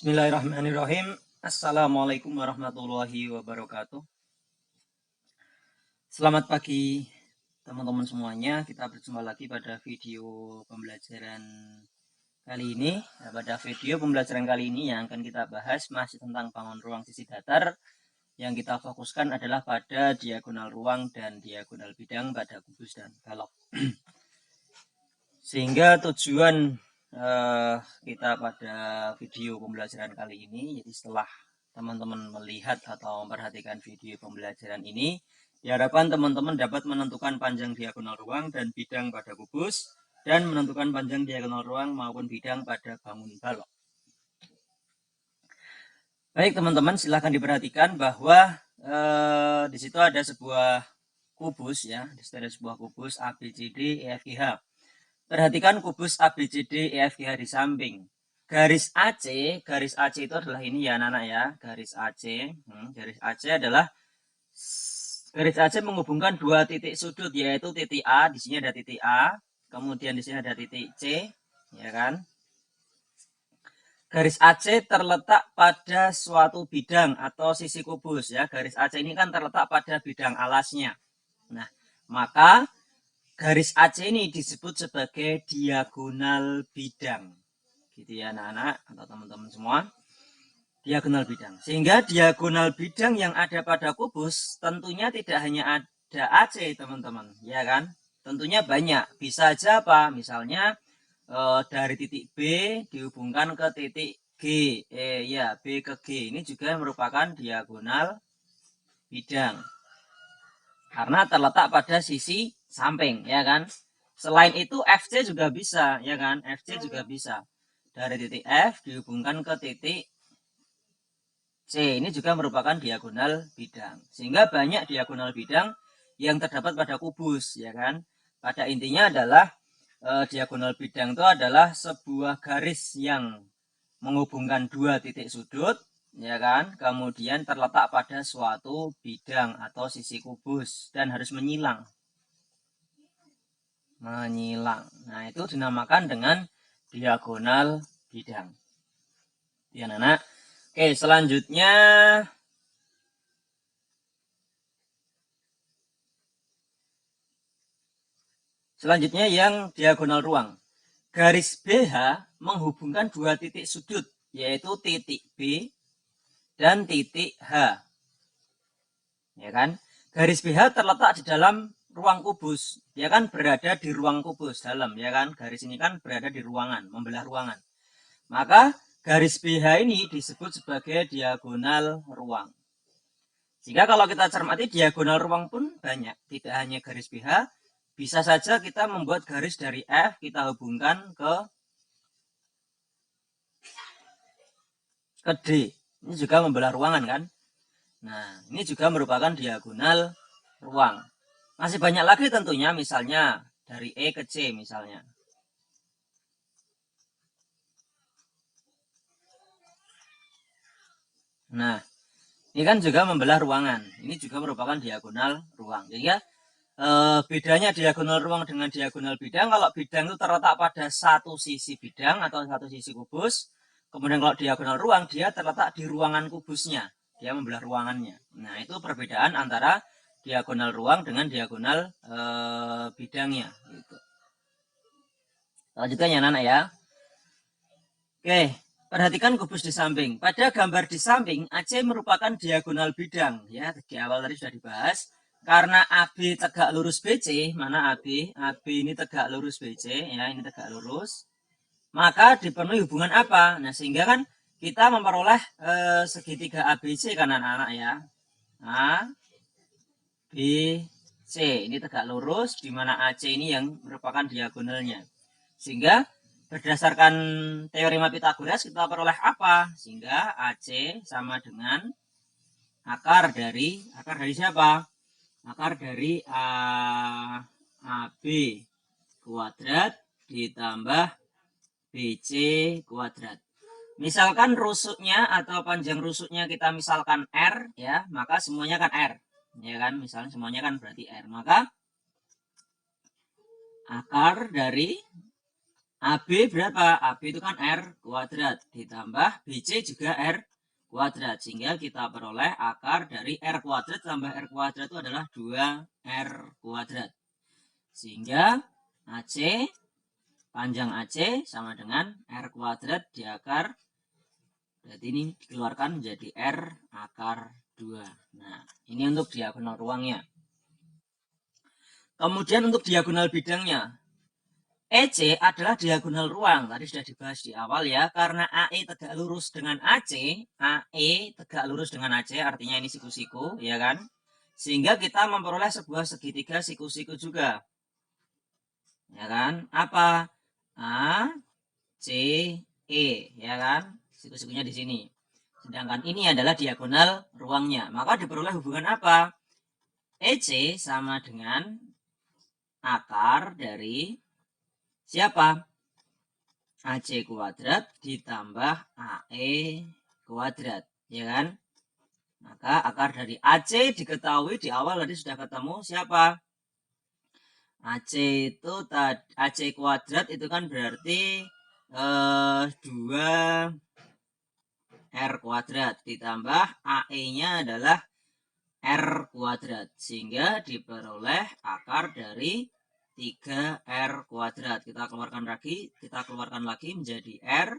Bismillahirrahmanirrahim. Assalamualaikum warahmatullahi wabarakatuh. Selamat pagi teman-teman semuanya. Kita berjumpa lagi pada video pembelajaran kali ini. Pada video pembelajaran kali ini yang akan kita bahas masih tentang bangun ruang sisi datar. Yang kita fokuskan adalah pada diagonal ruang dan diagonal bidang pada kubus dan balok. Sehingga tujuan kita pada video pembelajaran kali ini, jadi setelah teman-teman melihat atau memperhatikan video pembelajaran ini, diharapkan teman-teman dapat menentukan panjang diagonal ruang dan bidang pada kubus, dan menentukan panjang diagonal ruang maupun bidang pada bangun balok. Baik teman-teman, silahkan diperhatikan bahwa di situ ada sebuah kubus ya, di situ ada sebuah kubus ABCD EFGH. Perhatikan kubus ABCD EFGH di samping. Garis AC itu adalah ini ya anak-anak ya. Garis AC adalah garis AC menghubungkan dua titik sudut, yaitu titik A, di sini ada titik A, kemudian di sini ada titik C, ya kan? Garis AC terletak pada suatu bidang atau sisi kubus ya. Garis AC ini kan terletak pada bidang alasnya. Nah, maka garis AC ini disebut sebagai diagonal bidang. Gitu ya anak-anak atau teman-teman semua. Diagonal bidang. Sehingga diagonal bidang yang ada pada kubus tentunya tidak hanya ada AC teman-teman. Ya kan? Tentunya banyak. Bisa aja apa? Misalnya dari titik B dihubungkan ke titik G. B ke G. Ini juga merupakan diagonal bidang. Karena terletak pada sisi samping, ya kan? Selain itu FC juga bisa, ya kan? FC juga bisa. Dari titik F dihubungkan ke titik C. Ini juga merupakan diagonal bidang. Sehingga banyak diagonal bidang yang terdapat pada kubus, ya kan? Pada intinya adalah diagonal bidang itu adalah sebuah garis yang menghubungkan dua titik sudut, ya kan? Kemudian terletak pada suatu bidang atau sisi kubus dan harus menyilang. Nah, itu dinamakan dengan diagonal bidang. Ya, anak. Oke, selanjutnya yang diagonal ruang. Garis BH menghubungkan dua titik sudut, yaitu titik B dan titik H. Ya kan? Garis BH terletak di dalam ruang kubus. Dia kan berada di ruang kubus dalam, ya kan? Garis ini kan berada di ruangan, membelah ruangan. Maka garis BH ini disebut sebagai diagonal ruang. Jika kalau kita cermati diagonal ruang pun banyak, tidak hanya garis BH, bisa saja kita membuat garis dari F kita hubungkan ke D. Ini juga membelah ruangan kan? Nah, ini juga merupakan diagonal ruang. Masih banyak lagi tentunya, misalnya dari E ke C misalnya. Nah, ini kan juga membelah ruangan. Ini juga merupakan diagonal ruang. Jadi ya, bedanya diagonal ruang dengan diagonal bidang, kalau bidang itu terletak pada satu sisi bidang atau satu sisi kubus. Kemudian kalau diagonal ruang, dia terletak di ruangan kubusnya. Dia membelah ruangannya. Nah, itu perbedaan antara diagonal ruang dengan diagonal bidangnya. Gitu. Lanjutkan ya anak ya. Oke, perhatikan kubus di samping. Pada gambar di samping, AC merupakan diagonal bidang. Ya, di awal tadi sudah dibahas. Karena AB tegak lurus BC, mana AB? AB ini tegak lurus BC, ya ini tegak lurus. Maka dipenuhi hubungan apa? Nah, sehingga kan kita memperoleh segitiga ABC kan anak-anak ya. A, B, C. Ini tegak lurus, di mana AC ini yang merupakan diagonalnya. Sehingga berdasarkan teorema Pythagoras kita peroleh apa? Sehingga AC sama dengan akar dari siapa? Akar dari AB kuadrat ditambah BC kuadrat. Misalkan rusuknya atau panjang rusuknya kita misalkan R ya, maka semuanya kan R. Ya kan? Misalnya semuanya kan berarti R. Maka akar dari AB berapa? AB itu kan R kuadrat ditambah BC juga R kuadrat. Sehingga kita peroleh akar dari R kuadrat tambah R kuadrat itu adalah 2R kuadrat. Sehingga AC, panjang AC sama dengan R kuadrat di akar. Berarti ini dikeluarkan menjadi R akar 2. Nah, ini untuk diagonal ruangnya. Kemudian untuk diagonal bidangnya. EC adalah diagonal ruang. Tadi sudah dibahas di awal ya. Karena AE tegak lurus dengan AC. AE tegak lurus dengan AC artinya ini siku-siku ya kan. Sehingga kita memperoleh sebuah segitiga siku-siku juga. Ya kan. Apa? A, C, E. Ya kan. Siku-sikunya di sini. Sedangkan ini adalah diagonal ruangnya. Maka diperoleh hubungan apa? EC sama dengan akar dari siapa? AC kuadrat ditambah AE kuadrat, ya kan? Maka akar dari AC diketahui di awal tadi sudah ketemu siapa? AC itu AC kuadrat itu kan berarti 2R kuadrat ditambah AE-nya adalah R kuadrat. Sehingga diperoleh akar dari 3R kuadrat. Kita keluarkan lagi menjadi R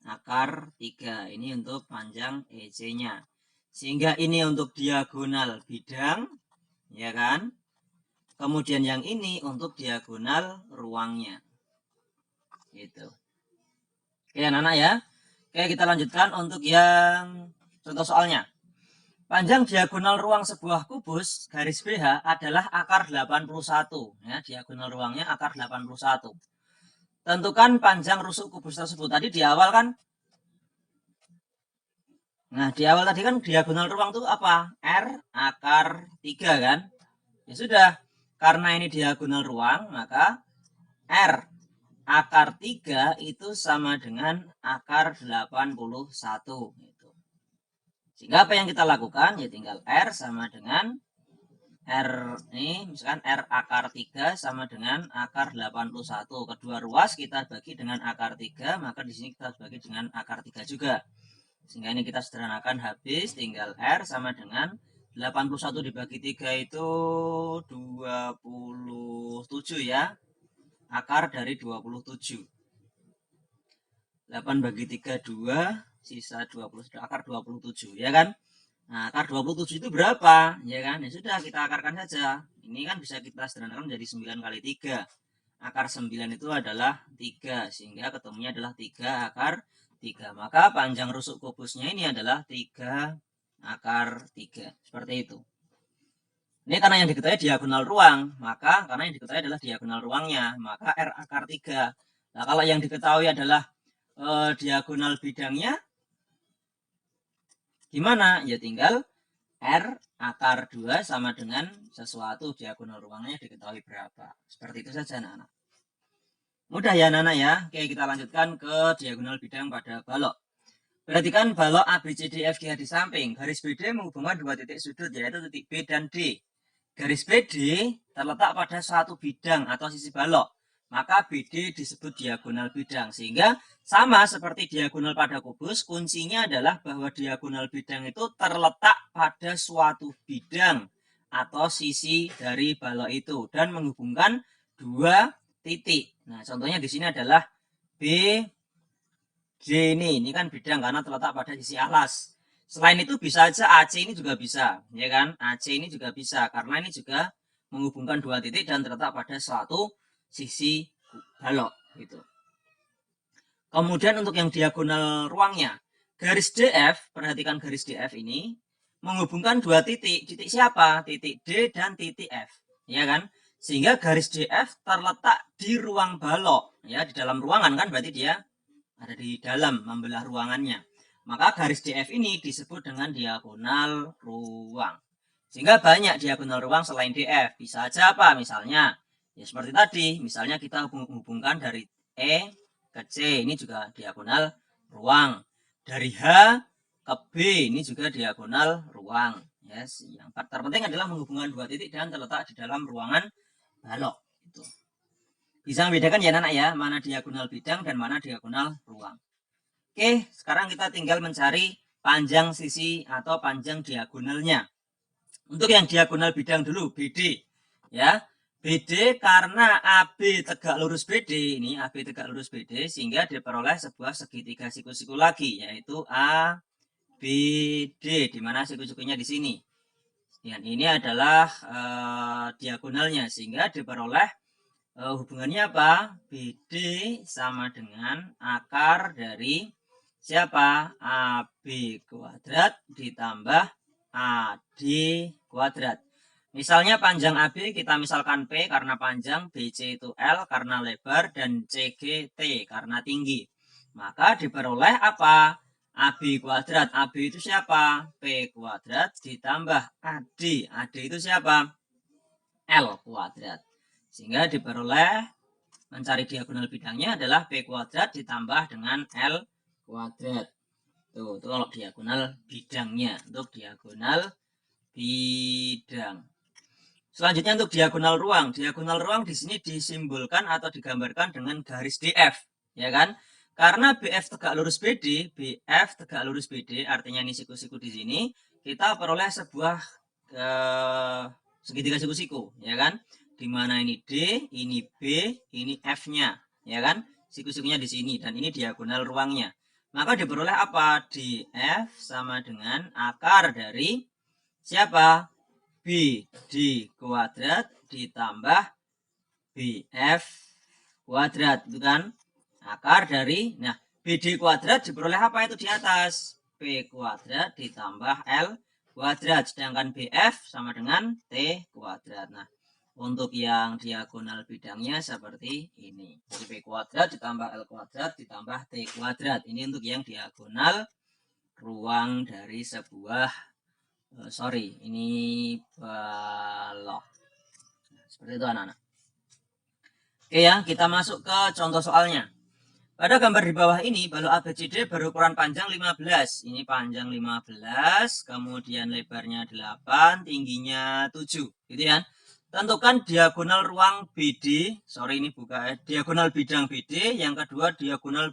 akar 3. Ini untuk panjang EC-nya. Sehingga ini untuk diagonal bidang, ya kan? Kemudian yang ini untuk diagonal ruangnya. Gitu. Oke, anak-anak ya. Oke, kita lanjutkan untuk yang contoh soalnya. Panjang diagonal ruang sebuah kubus garis BH adalah akar 81. Ya, diagonal ruangnya akar 81. Tentukan panjang rusuk kubus tersebut. Tadi di awal kan. Nah, di awal tadi kan diagonal ruang itu apa? R akar 3 kan? Ya sudah. Karena ini diagonal ruang, maka R akar 3 itu sama dengan akar 81. Gitu. Sehingga apa yang kita lakukan? Ya tinggal R sama dengan R ini misalkan R akar 3 sama dengan akar 81. Kedua ruas kita bagi dengan akar 3, maka di sini kita bagi dengan akar 3 juga. Sehingga ini kita sederhanakan habis, tinggal R sama dengan 81 dibagi 3 itu 27 ya. Akar dari 27. 8 bagi 3 2, sisa 20, akar 27 ya kan. Nah, akar 27 itu berapa? Ya kan? Ya sudah, kita akarkan saja. Ini kan bisa kita sederhanakan menjadi 9 kali 3. Akar 9 itu adalah 3, sehingga ketemunya adalah 3 akar 3. Maka panjang rusuk kubusnya ini adalah 3 akar 3. Seperti itu. Ini karena yang diketahui diagonal ruang, maka karena yang diketahui adalah diagonal ruangnya, maka R akar 3. Nah, kalau yang diketahui adalah diagonal bidangnya, gimana? Ya tinggal R akar 2 sama dengan sesuatu diagonal ruangnya diketahui berapa. Seperti itu saja anak-anak. Mudah ya anak-anak ya. Oke, kita lanjutkan ke diagonal bidang pada balok. Perhatikan balok ABCDFG di samping. Garis BD menghubungkan dua titik sudut yaitu titik B dan D. Garis BD terletak pada suatu bidang atau sisi balok. Maka BD disebut diagonal bidang. Sehingga sama seperti diagonal pada kubus, kuncinya adalah bahwa diagonal bidang itu terletak pada suatu bidang atau sisi dari balok itu dan menghubungkan dua titik. Nah, contohnya di sini adalah B, D ini kan bidang karena terletak pada sisi alas. Selain itu bisa aja AC ini juga bisa, ya kan? AC ini juga bisa karena ini juga menghubungkan dua titik dan terletak pada suatu sisi balok gitu. Kemudian untuk yang diagonal ruangnya, garis DF, perhatikan garis DF ini menghubungkan dua titik. Titik siapa? Titik D dan titik F, ya kan? Sehingga garis DF terletak di ruang balok, ya di dalam ruangan kan berarti dia ada di dalam membelah ruangannya. Maka garis DF ini disebut dengan diagonal ruang. Sehingga banyak diagonal ruang selain DF. Bisa aja apa? Misalnya, ya seperti tadi. Misalnya kita hubungkan dari E ke C. Ini juga diagonal ruang. Dari H ke B. Ini juga diagonal ruang. Yes. Yang terpenting adalah menghubungkan dua titik dan terletak di dalam ruangan balok. Itu. Bisa membedakan ya anak ya, mana diagonal bidang dan mana diagonal ruang. Oke, sekarang kita tinggal mencari panjang sisi atau panjang diagonalnya. Untuk yang diagonal bidang dulu, BD. Ya, BD karena AB tegak lurus BD, ini AB tegak lurus BD, sehingga diperoleh sebuah segitiga siku-siku lagi, yaitu ABD, di mana siku-sikunya di sini. Dan ini adalah diagonalnya, sehingga diperoleh hubungannya apa? BD sama dengan akar dari siapa? AB kuadrat ditambah AD kuadrat. Misalnya panjang AB kita misalkan P karena panjang, BC itu L karena lebar, dan CG T karena tinggi. Maka diperoleh apa? AB kuadrat. AB itu siapa? P kuadrat ditambah AD. AD itu siapa? L kuadrat. Sehingga diperoleh mencari diagonal bidangnya adalah P kuadrat ditambah dengan L kuadrat. Tuh, itu kalau diagonal bidangnya. Untuk diagonal bidang. Selanjutnya untuk diagonal ruang. Diagonal ruang di sini disimbolkan atau digambarkan dengan garis DF, ya kan? Karena BF tegak lurus BD, BF tegak lurus BD, artinya ini siku-siku di sini, kita peroleh sebuah segitiga siku-siku, ya kan? Di mana ini D, ini B, ini F-nya, ya kan? Siku-sikunya di sini dan ini diagonal ruangnya. Maka diperoleh apa? DF sama dengan akar dari siapa? BD kuadrat ditambah BF kuadrat, itu kan akar dari, nah BD kuadrat diperoleh apa itu di atas? P kuadrat ditambah L kuadrat, sedangkan BF sama dengan T kuadrat. Nah, untuk yang diagonal bidangnya seperti ini. Jadi P kuadrat ditambah L kuadrat ditambah T kuadrat. Ini untuk yang diagonal ruang dari sebuah ini balok. Seperti itu anak-anak. Oke ya, kita masuk ke contoh soalnya. Pada gambar di bawah ini, balok ABCD berukuran panjang 15. Ini panjang 15, kemudian lebarnya 8, tingginya 7. Gitu ya. Tentukan diagonal ruang BD, ini bukan diagonal bidang BD, yang kedua diagonal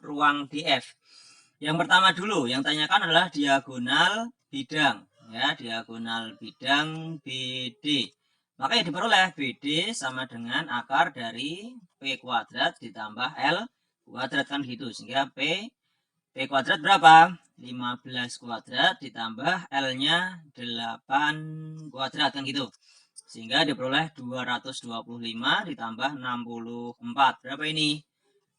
ruang DF. Yang pertama dulu, yang tanyakan adalah diagonal bidang. Ya, diagonal bidang BD. Maka yang diperoleh BD sama dengan akar dari P kuadrat ditambah L kuadrat, kan gitu. Sehingga P kuadrat berapa? 15 kuadrat ditambah L-nya 8 kuadrat, kan gitu. Sehingga diperoleh 225 ditambah 64. Berapa ini?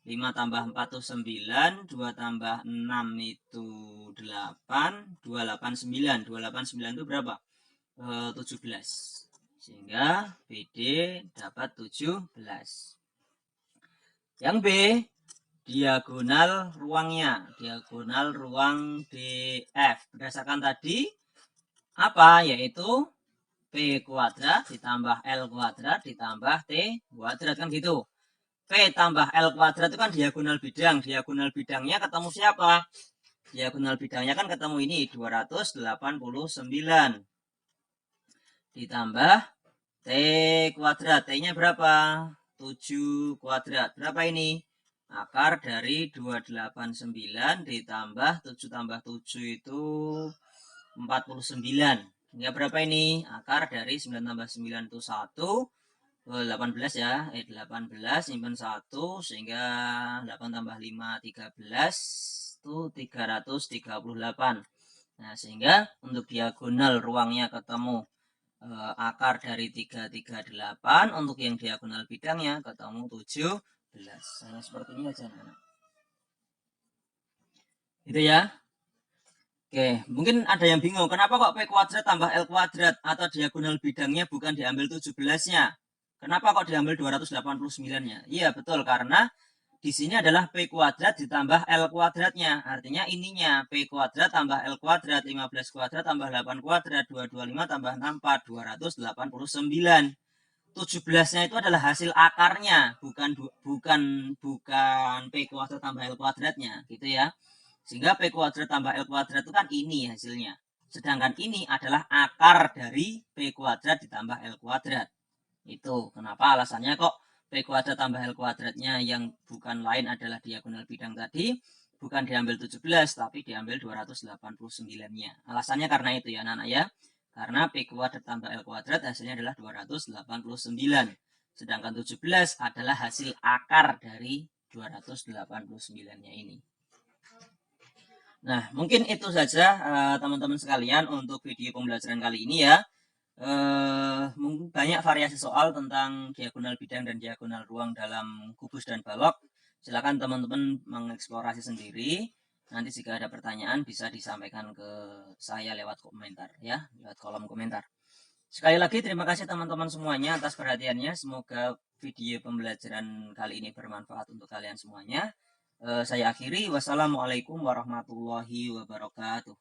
5 tambah 4 itu 9, 2 tambah 6 itu 8, 289. 289 itu berapa? 17. Sehingga BD dapat 17. Yang B, diagonal ruangnya. Diagonal ruang DF. Berdasarkan tadi, apa? Yaitu P kuadrat ditambah L kuadrat ditambah T kuadrat, kan gitu. P tambah L kuadrat itu kan diagonal bidang. Diagonal bidangnya ketemu siapa? Diagonal bidangnya kan ketemu ini 289 ditambah T kuadrat. T-nya berapa? 7 kuadrat. Berapa ini? Akar dari 289 ditambah 7 tambah 7 itu 49. Hingga berapa ini? Akar dari 9 tambah 9 itu 1. 18 ya, 18 simpan 1, sehingga 8 tambah 5 13 itu 338. Nah, sehingga untuk diagonal ruangnya ketemu akar dari 338, untuk yang diagonal bidangnya ketemu 17. Nah, seperti ini aja anak-anak. Itu ya. Oke, mungkin ada yang bingung, kenapa kok P kuadrat tambah L kuadrat atau diagonal bidangnya bukan diambil 17-nya? Kenapa kok diambil 289-nya? Iya, betul, karena di sini adalah P kuadrat ditambah L kuadratnya. Artinya ininya P kuadrat tambah L kuadrat, 15 kuadrat tambah 8 kuadrat, 225 tambah 64, 289. 17-nya itu adalah hasil akarnya, bukan P kuadrat tambah L kuadratnya, gitu ya. Sehingga P kuadrat tambah L kuadrat itu kan ini hasilnya. Sedangkan ini adalah akar dari P kuadrat ditambah L kuadrat. Itu kenapa alasannya kok P kuadrat tambah L kuadratnya yang bukan lain adalah diagonal bidang tadi, bukan diambil 17, tapi diambil 289-nya. Alasannya karena itu ya anak-anak ya. Karena P kuadrat tambah L kuadrat hasilnya adalah 289. Sedangkan 17 adalah hasil akar dari 289-nya ini. Nah, mungkin itu saja teman-teman sekalian untuk video pembelajaran kali ini ya. Banyak variasi soal tentang diagonal bidang dan diagonal ruang dalam kubus dan balok. Silakan teman-teman mengeksplorasi sendiri. Nanti jika ada pertanyaan bisa disampaikan ke saya lewat komentar ya, lewat kolom komentar. Sekali lagi terima kasih teman-teman semuanya atas perhatiannya. Semoga video pembelajaran kali ini bermanfaat untuk kalian semuanya. Saya akhiri. Wassalamualaikum warahmatullahi wabarakatuh.